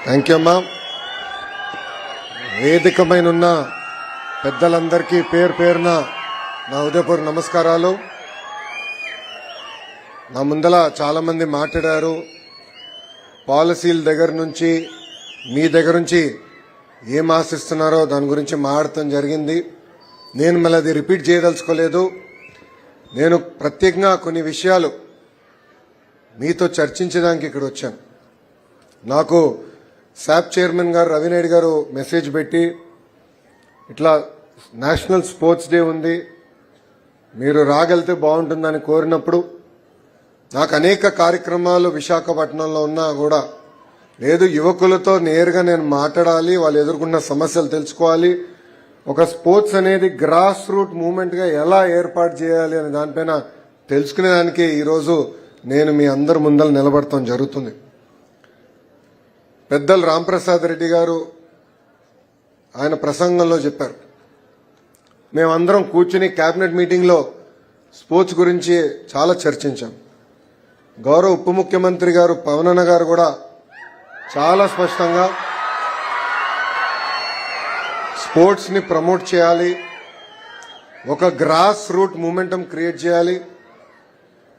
Thank you అమ్మా. వేదికమైన ఉన్న పెద్దలందరికీ పేరు పేరున నా ఉదయపూర్వక నమస్కారాలు. నా ముందల చాలా మంది మాట్లాడారు. పాలసీల దగ్గర నుంచి మీ దగ్గర నుంచి ఏం ఆశిస్తున్నారో దాని గురించి మాట్లాడటం జరిగింది. నేను మళ్ళీ అది రిపీట్ చేయదలుచుకోలేదు. నేను ప్రత్యేకంగా కొన్ని విషయాలు మీతో చర్చించడానికి ఇక్కడ వచ్చాను. నాకు శాప్ చైర్మన్ గారు రవినాయుడు గారు మెసేజ్ పెట్టి ఇట్లా నేషనల్ స్పోర్ట్స్ డే ఉంది, మీరు రాగలితే బాగుంటుందని కోరినప్పుడు నాకు అనేక కార్యక్రమాలు విశాఖపట్నంలో ఉన్నా కూడా లేదు, యువకులతో నేరుగా నేను మాట్లాడాలి, వాళ్ళు ఎదుర్కొన్న సమస్యలు తెలుసుకోవాలి, ఒక స్పోర్ట్స్ అనేది గ్రాస్ రూట్ మూవ్మెంట్గా ఎలా ఏర్పాటు చేయాలి అనే దానిపైన తెలుసుకునేదానికి ఈరోజు నేను మీ అందరి ముందర నిలబడటం జరుగుతుంది. పెద్దలు రాంప్రసాద్ రెడ్డి గారు ఆయన ప్రసంగంలో చెప్పారు, మేమందరం కూర్చుని కేబినెట్ మీటింగ్లో స్పోర్ట్స్ గురించి చాలా చర్చించాం. గౌరవ ఉప ముఖ్యమంత్రి గారు పవన్ అన్న గారు కూడా చాలా స్పష్టంగా స్పోర్ట్స్ ని ప్రమోట్ చేయాలి, ఒక గ్రాస్ రూట్ మూమెంటం క్రియేట్ చేయాలి.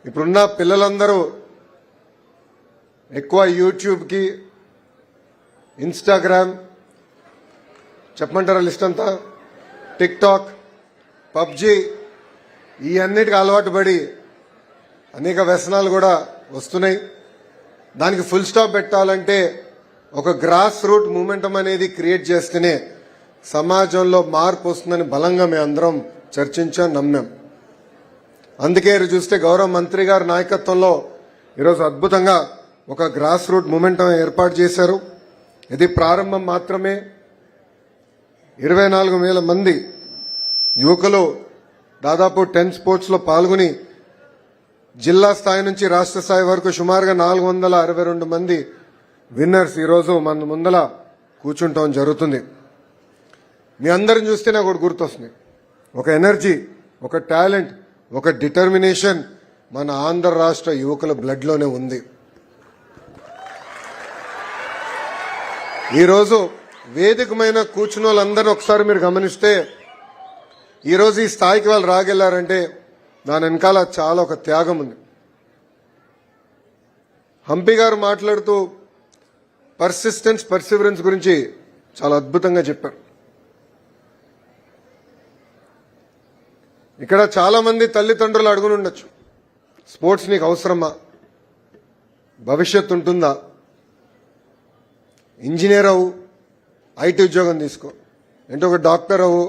ఇప్పుడున్న పిల్లలందరూ ఎక్కువ యూట్యూబ్కి, ఇన్స్టాగ్రామ్, చెప్పమంటారా లిస్ట్ అంతా, టిక్టాక్, పబ్జీ, ఈ అన్నిటికీ అలవాటు పడి అనేక వ్యసనాలు కూడా వస్తున్నాయి. దానికి ఫుల్ స్టాప్ పెట్టాలంటే ఒక గ్రాస్ రూట్ మూమెంటం అనేది క్రియేట్ చేస్తేనే సమాజంలో మార్పు వస్తుందని బలంగా మేమందరం చర్చించాం, నమ్మాం. అందుకే చూస్తే గౌరవ మంత్రి గారి నాయకత్వంలో ఈరోజు అద్భుతంగా ఒక గ్రాస్ రూట్ మూమెంటం ఏర్పాటు చేశారు. ఇది ప్రారంభం మాత్రమే. 24,000 మంది యువకులు దాదాపు 10 స్పోర్ట్స్లో పాల్గొని జిల్లా స్థాయి నుంచి రాష్ట్ర స్థాయి వరకు సుమారుగా 462 మంది విన్నర్స్ ఈరోజు మన ముందల కూర్చుంటాం జరుగుతుంది. మీ అందరిని చూస్తే నాకు ఒకటి గుర్తొస్తుంది, ఒక ఎనర్జీ, ఒక టాలెంట్, ఒక డిటర్మినేషన్ మన ఆంధ్ర రాష్ట్ర యువకుల బ్లడ్లోనే ఉంది. ఈరోజు వేదికమైన కూర్చున్న వాళ్ళందరూ ఒకసారి మీరు గమనిస్తే ఈరోజు ఈ స్థాయికి వాళ్ళు రాగెళ్లారంటే దాని వెనకాల చాలా ఒక త్యాగం ఉంది. హంపి గారు మాట్లాడుతూ పర్సివరెన్స్ గురించి చాలా అద్భుతంగా చెప్పారు. ఇక్కడ చాలా మంది తల్లిదండ్రులు అడుగుని ఉండొచ్చు, స్పోర్ట్స్ నీకు అవసరమా, భవిష్యత్తు ఉంటుందా, ఇంజనీర్ అవ్వు, ఐటీ ఉద్యోగం తీసుకో, లేదంటే ఒక డాక్టర్ అవ్వు,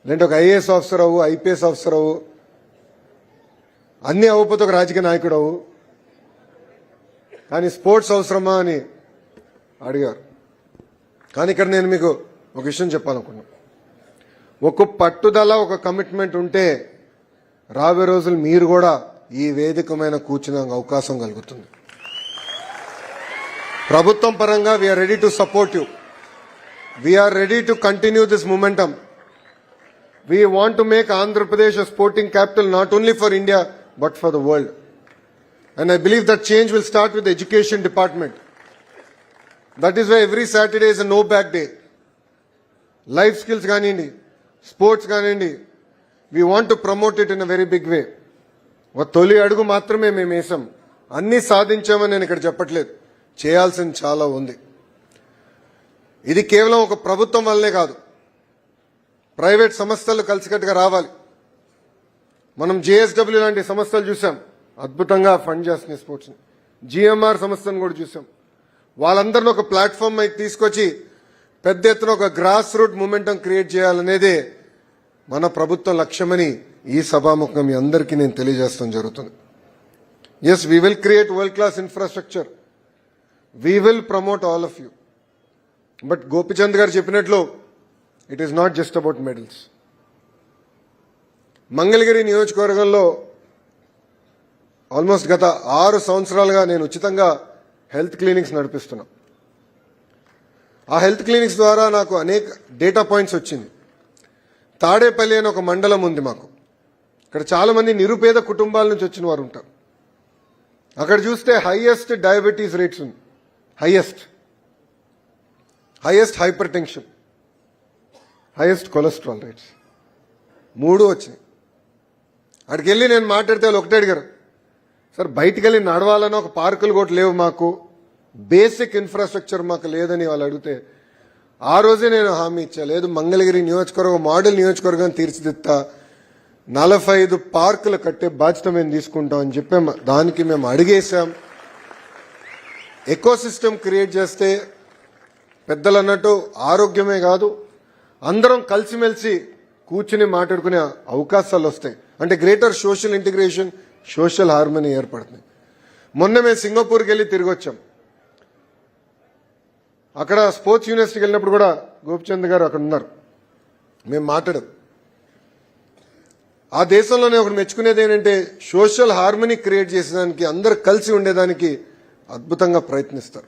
లేదంటే ఒక ఐఏఎస్ ఆఫీసర్ అవ్వు, ఐపీఎస్ ఆఫీసర్ అవ్వు, అన్నీ అవ్వకపోతే ఒక రాజకీయ నాయకుడు అవ్వు, కానీ స్పోర్ట్స్ అవసరమా అని అడిగారు. కానీ ఇక్కడ నేను మీకు ఒక విషయం చెప్పాలనుకున్నాను, ఒక పట్టుదల, ఒక కమిట్మెంట్ ఉంటే రాబోయే రోజులు మీరు కూడా ఈ వేదికమైన కూర్చునే అవకాశం కలుగుతుంది. ప్రభుత్వం పరంగా we're ready to support you, we're ready to continue this momentum. We want to make Andhra Pradesh a sporting capital not only for India but for the world. And I believe that change will start with the education department. That is why every Saturday is a no back day. Life skills ganindi, sports ganindi, we want to promote it in a very big way. తొలి అడుగు మాత్రమే మేము వేసాం, అన్ని సాధించామని నేను ఇక్కడ చెప్పట్లేదు, చేయాల్సింది చాలా ఉంది. ఇది కేవలం ఒక ప్రభుత్వం వల్లే కాదు, ప్రైవేట్ సంస్థలు కలిసికట్టుగా రావాలి. మనం జేఎస్డబ్ల్యూ లాంటి సంస్థలు చూసాం, అద్భుతంగా ఫండ్ చేస్తున్నాయి స్పోర్ట్స్ని. జిఎంఆర్ సంస్థను కూడా చూసాం. వాళ్ళందరినీ ఒక ప్లాట్ఫామ్ అయితే తీసుకొచ్చి పెద్ద ఎత్తున ఒక గ్రాస్ రూట్ మూమెంటం క్రియేట్ చేయాలనేదే మన ప్రభుత్వం లక్ష్యమని ఈ సభాముఖంగా మీ అందరికీ నేను తెలియజేస్తాం జరుగుతుంది. Yes, we will create world class infrastructure, we will promote all of you. But Gopichand గారు చెప్పినట్లు it is not just about medals. Mangalagiri నియోజకవర్గంలో ఆల్మోస్ట్ గత 6 సంవత్సరాలుగా నేను ఉచితంగా హెల్త్ క్లినిక్స్ నడిపిస్తున్నా. ఆ హెల్త్ క్లినిక్స్ ద్వారా నాకు అనేక డేటా పాయింట్స్ వచ్చింది. తాడేపల్లి అని ఒక మండలం ఉంది మాకు, ఇక్కడ చాలా మంది నిరుపేద కుటుంబాల నుంచి వచ్చిన వారు ఉంటారు. అక్కడ చూస్తే హైయెస్ట్ డయాబెటీస్ రేట్స్ ఉంది, highest. Highest hyper tension, highest cholesterol rates 3 వచ్చినాయి. అక్కడికి వెళ్ళి నేను మాట్లాడితే వాళ్ళు ఒకటే అడిగారు, సార్ బయటికి వెళ్ళి నడవాలని ఒక పార్కులు కూడా లేవు, మాకు బేసిక్ ఇన్ఫ్రాస్ట్రక్చర్ మాకు లేదని వాళ్ళు అడిగితే ఆ రోజే నేను హామీ ఇచ్చా, లేదు మంగళగిరి నియోజకవర్గం మోడల్ నియోజకవర్గం తీర్చిదిద్దా, 45 పార్కులు కట్టే బాధ్యత మేము తీసుకుంటాం అని చెప్పాం. దానికి మేము అడిగేశాం. ఎకోసిస్టమ్ క్రియేట్ చేస్తే పెద్దలు అన్నట్టు ఆరోగ్యమే కాదు, అందరం కలిసిమెలిసి కూర్చుని మాట్లాడుకునే అవకాశాలు వస్తాయి. అంటే greater social integration, social harmony ఏర్పడుతుంది. మొన్న మేము సింగపూర్కి వెళ్ళి తిరిగి వచ్చాం. అక్కడ స్పోర్ట్స్ యూనివర్సిటీకి వెళ్ళినప్పుడు కూడా గోపిచంద్ గారు అక్కడ ఉన్నారు. మేము మాట్లాడాం. ఆ దేశంలోనే ఒకటి మెచ్చుకునేది ఏంటంటే సోషల్ హార్మనీ క్రియేట్ చేసేదానికి, అందరు కలిసి ఉండేదానికి అద్భుతంగా ప్రయత్నిస్తారు.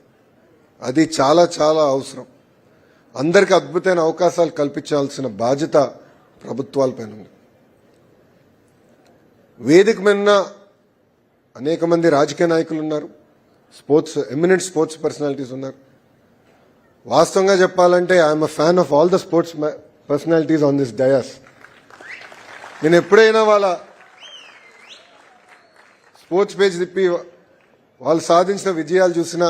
అది చాలా చాలా అవసరం. అందరికీ అద్భుతమైన అవకాశాలు కల్పించాల్సిన బాధ్యత ప్రభుత్వాలపైన ఉంది. వేదిక మీద అనేక మంది రాజకీయ నాయకులు ఉన్నారు, స్పోర్ట్స్ ఎమినెంట్ స్పోర్ట్స్ పర్సనాలిటీస్ ఉన్నారు. వాస్తవంగా చెప్పాలంటే I'm a fan of all the sports personalities on this dais. నేను ఎప్పుడైనా వాళ్ళ స్పోర్ట్స్ పేజ్ తిప్పి వాళ్ళు సాధించిన విజయాలు చూసినా,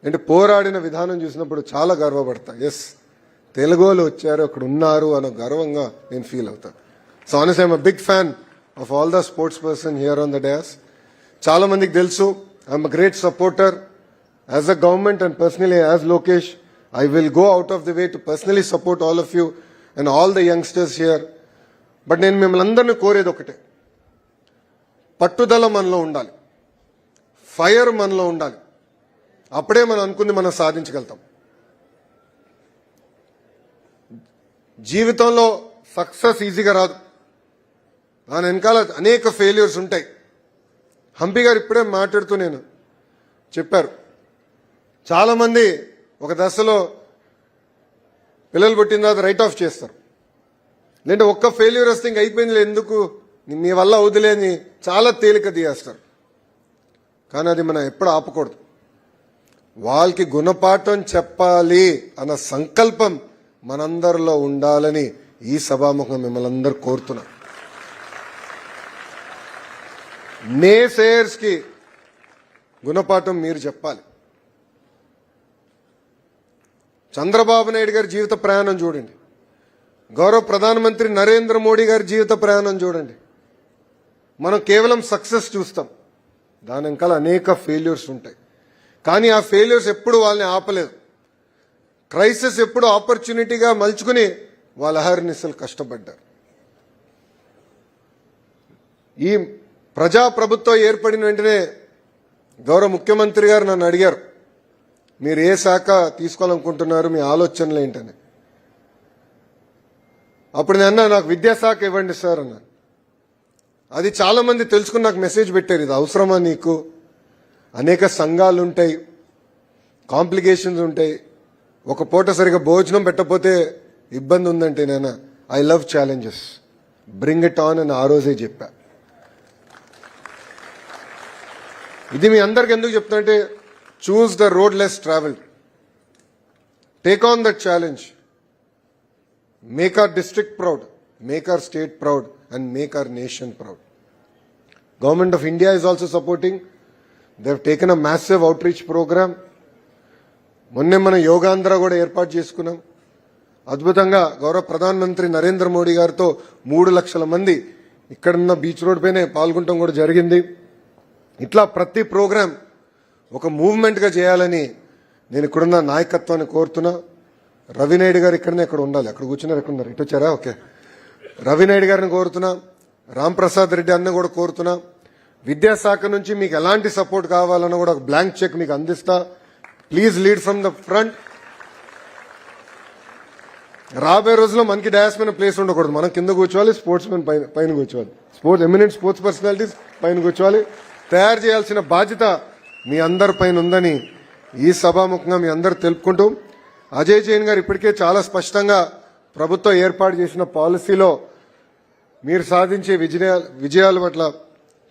అంటే పోరాడిన విధానం చూసినప్పుడు చాలా గర్వపడతా. ఎస్, తెలుగు వాళ్ళు వచ్చారు, అక్కడ ఉన్నారు అన్న గర్వంగా నేను ఫీల్ అవుతాను. So honestly I'm a big fan of all the sports person here on the dais. చాలా మందికి తెలుసు I'm a great supporter as a government and personally as Lokesh. I will go out of the way to personally support all of you and all the youngsters here. But నేను మిమ్మల్ని అందరినీ కోరేది ఒకటే, పట్టుదల మనలో ఉండాలి, ఫైర్ మనలో ఉండాలి. అప్పుడే మనం అనుకుంది మనం సాధించగలుగుతాం. జీవితంలో సక్సెస్ ఈజీగా రాదు, దాని వెనకాల అనేక ఫెయిల్యూర్స్ ఉంటాయి. హంపి గారు ఇప్పుడే మాట్లాడుతూ నేను చెప్పారు, చాలామంది ఒక దశలో పిల్లలు పుట్టిన తర్వాత రైట్ ఆఫ్ చేస్తారు, లేదంటే ఒక్క ఫెయిల్యూర్ వస్తే ఇంక అయిపోయింది, ఎందుకు మీ వల్ల అవుతులేని చాలా తేలిక తీయేస్తారు. కానీ అది మనం ఎప్పుడు ఆపకూడదు. వాళ్ళకి గుణపాఠం చెప్పాలి అన్న సంకల్పం మనందరిలో ఉండాలని ఈ సభాముఖం మిమ్మల్ని అందరూ కోరుతున్నా. నేసేయర్స్ కి గుణపాఠం మీరు చెప్పాలి. చంద్రబాబు నాయుడు గారి జీవిత ప్రయాణం చూడండి, గౌరవ ప్రధానమంత్రి నరేంద్ర మోడీ గారి జీవిత ప్రయాణం చూడండి. మనం కేవలం సక్సెస్ చూస్తాం, దాని వెనకాల అనేక ఫెయిల్యూర్స్ ఉంటాయి. కానీ ఆ ఫెయిల్యూర్స్ ఎప్పుడు వాళ్ళని ఆపలేదు. క్రైసిస్ ఎప్పుడు ఆపర్చునిటీగా మలుచుకుని వాళ్ళ అహర్నిశలు కష్టపడ్డారు. ఈ ప్రజాప్రభుత్వం ఏర్పడిన వెంటనే గౌరవ ముఖ్యమంత్రి గారు నన్ను అడిగారు, మీరు ఏ శాఖ తీసుకోవాలనుకుంటున్నారు, మీ ఆలోచనలు ఏంటని. అప్పుడు నేను అన్నా, నాకు విద్యాశాఖ ఇవ్వండి సార్ అన్నాను. అది చాలా మంది తెలుసుకుని నాకు మెసేజ్ పెట్టారు, ఇది అవసరమా నీకు, అనేక సంఘాలు ఉంటాయి, కాంప్లికేషన్స్ ఉంటాయి, ఒక పూట సరిగా భోజనం పెట్టకపోతే ఇబ్బంది ఉందంటే నేను I love challenges, bring it on అని ఆ రోజే చెప్పా. ఇది మీ అందరికి ఎందుకు చెప్తున్నా అంటే, choose the road less travel, take on that challenge, make our district proud, make our state proud and make our nation proud. Government of India is also supporting. They have taken a massive outreach program. మొన్నే మనం యోగాంధ్ర కూడా ఏర్పాటు చేసుకున్నాం. అద్భుతంగా గౌరవ ప్రధానమంత్రి నరేంద్ర మోడీ గారితో 3 లక్షల మంది ఇక్కడున్న బీచ్ రోడ్ పైనే పాల్గొనడం కూడా జరిగింది. ఇట్లా ప్రతి ప్రోగ్రాం ఒక మూవ్మెంట్గా చేయాలని నేను ఇక్కడున్న నాయకత్వాన్ని కోరుతున్నా. రవినాయుడు గారు ఇక్కడనే ఎక్కడ ఉండాలి, అక్కడ కూర్చున్నారు, ఎక్కడ ఉన్నారు, ఇటు వచ్చారా, ఓకే. రవినాయుడు గారిని కోరుతున్నా, రాంప్రసాద్ రెడ్డి అన్న కూడా కోరుతున్నా. విద్యాశాఖ నుంచి మీకు ఎలాంటి సపోర్ట్ కావాలన్నా కూడా ఒక బ్లాంక్ చెక్ మీకు అందిస్తా. Please lead from the front. రాబోయే రోజుల్లో మనకి డయాస్ పైన ప్లేస్ ఉండకూడదు, మనం కింద కూర్చోవాలి, స్పోర్ట్స్ మెన్ పైన కూర్చోవాలి, ఎమినెంట్ స్పోర్ట్స్ పర్సనాలిటీస్ పైన కూర్చోవాలి. తయారు చేయాల్సిన బాధ్యత మీ అందరి పైన ఉందని ఈ సభాముఖంగా మీ అందరు తెలుపుకుంటూ, అజయ్ జైన్ గారు ఇప్పటికే చాలా స్పష్టంగా ప్రభుత్వం ఏర్పాటు చేసిన పాలసీలో మీరు సాధించే విజయాల పట్ల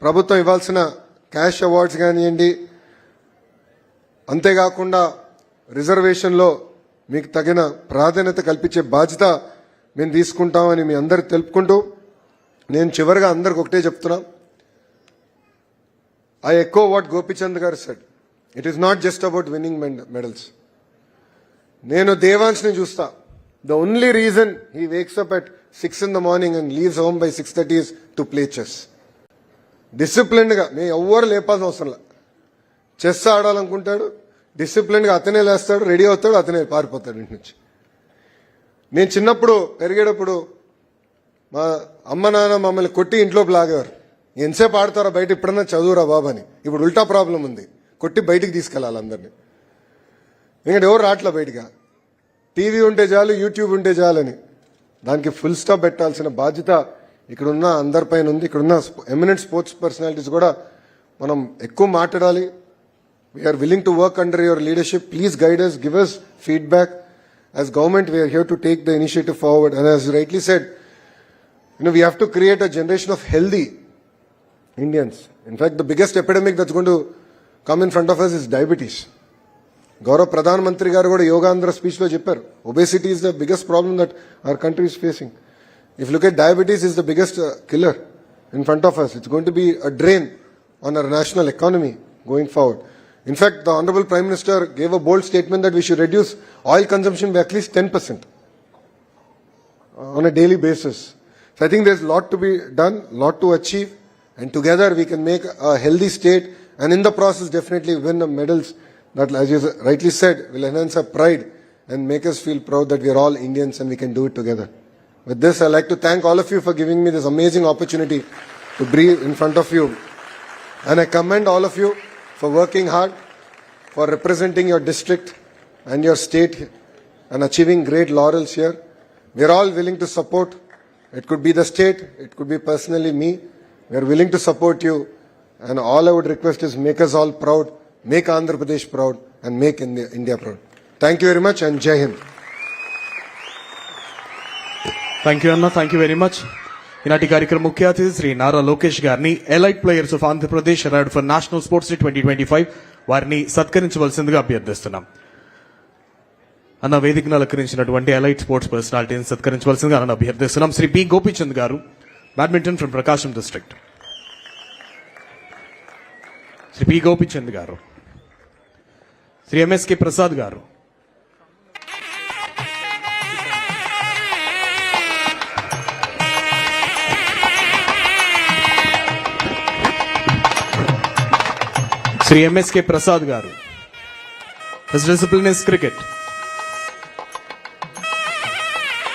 ప్రభుత్వం ఇవ్వాల్సిన క్యాష్ అవార్డ్స్ కానివ్వండి, అంతేకాకుండా రిజర్వేషన్లో మీకు తగిన ప్రాధాన్యత కల్పించే బాధ్యత మేము తీసుకుంటామని మీ అందరికి తెలుపుకుంటూ నేను చివరిగా అందరికి ఒకటే చెప్తున్నా. ఐ ఎకో వాట్ గోపిచంద్ గారు said. It is not just about winnowing medals. నేను దేవాన్స్ని చూస్తా. The only reason he wakes up at 6 in the morning and leaves home by 6:30 is to play chess. డిసిప్లిన్డ్గా మేము ఎవ్వరు లేపాల్సిన అవసరం లే. చెస్ ఆడాలనుకుంటాడు, డిసిప్లిన్గా అతనే లేస్తాడు, రెడీ అవుతాడు, అతనే పారిపోతాడు ఇంటి నుంచి. నేను చిన్నప్పుడు పెరిగేటప్పుడు మా అమ్మ నాన్న మమ్మల్ని కొట్టి ఇంట్లోకి లాగేవారు. ఎంతసేపు ఆడతారా బయట, ఇప్పుడన్నా చదువురా బాబు అని. ఇప్పుడు ఉల్టా ప్రాబ్లం ఉంది, కొట్టి బయటికి తీసుకెళ్ళాలి అందరినీ. ఎందుకంటే ఎవరు రావట్లే బయటగా. టీవీ ఉంటే చాలు, యూట్యూబ్ ఉంటే చాలని. దానికి ఫుల్ స్టాప్ పెట్టాల్సిన బాధ్యత ఇక్కడున్న అందరిపైన ఉంది. ఇక్కడున్న ఎమినెంట్ స్పోర్ట్స్ పర్సనాలిటీస్ కూడా మనం ఎక్కువ మాట్లాడాలి. We're willing to work under your leadership. Please guide us, give us feedback. As government, we are here to take the initiative forward. And as you rightly said, we have to create a generation of healthy Indians. In fact, the biggest epidemic that's going to come in front of us is diabetes. గౌరవ ప్రధాన మంత్రి గారు కూడా యోగాంధ్ర స్పీచ్లో చెప్పారు, obesity is the biggest problem that our country is facing. If look at diabetes is the biggest killer in front of us. It's going to be a drain on our national economy going forward. In fact, the Honorable Prime Minister gave a bold statement that we should reduce oil consumption by at least 10% on a daily basis. So I think there's a lot to be done, lot to achieve, and together we can make a healthy state, and in the process definitely win the medals that, as you rightly said, will enhance our pride and make us feel proud that we are all Indians and we can do it together. With this, I'd like to thank all of you for giving me this amazing opportunity to breathe in front of you. And I commend all of you for working hard, for representing your district and your state and achieving great laurels here. We are all willing to support. It could be the state, it could be personally me. We are willing to support you, and all I would request is make us all proud, make Andhra Pradesh proud, and make India proud. Thank you very much, and Jai Hind. Thank you, Anna. Thank you very much. ఈనాటి కార్యక్రమ ముఖ్య అతిథి శ్రీ నారా లోకేష్ గారిని elite players of Andhra Pradesh award for national sports day 2025 వారిని సత్కరించవలసిందిగా అభ్యర్థిస్తున్నాం. అన్న వేదికను అలంకరించినటువంటి elite sports పర్సనాలిటీని సత్కరించవలసిందిగా అన్న అభ్యర్థిస్తున్నాం. శ్రీ పి గోపీచంద్ గారు, badminton from Prakasam district. Shri P Gopichand గారు. శ్రీ ఎంఎస్కే ప్రసాద్ గారు. శ్రీ ఎంఎస్కే ప్రసాద్ గారు. His discipline is cricket.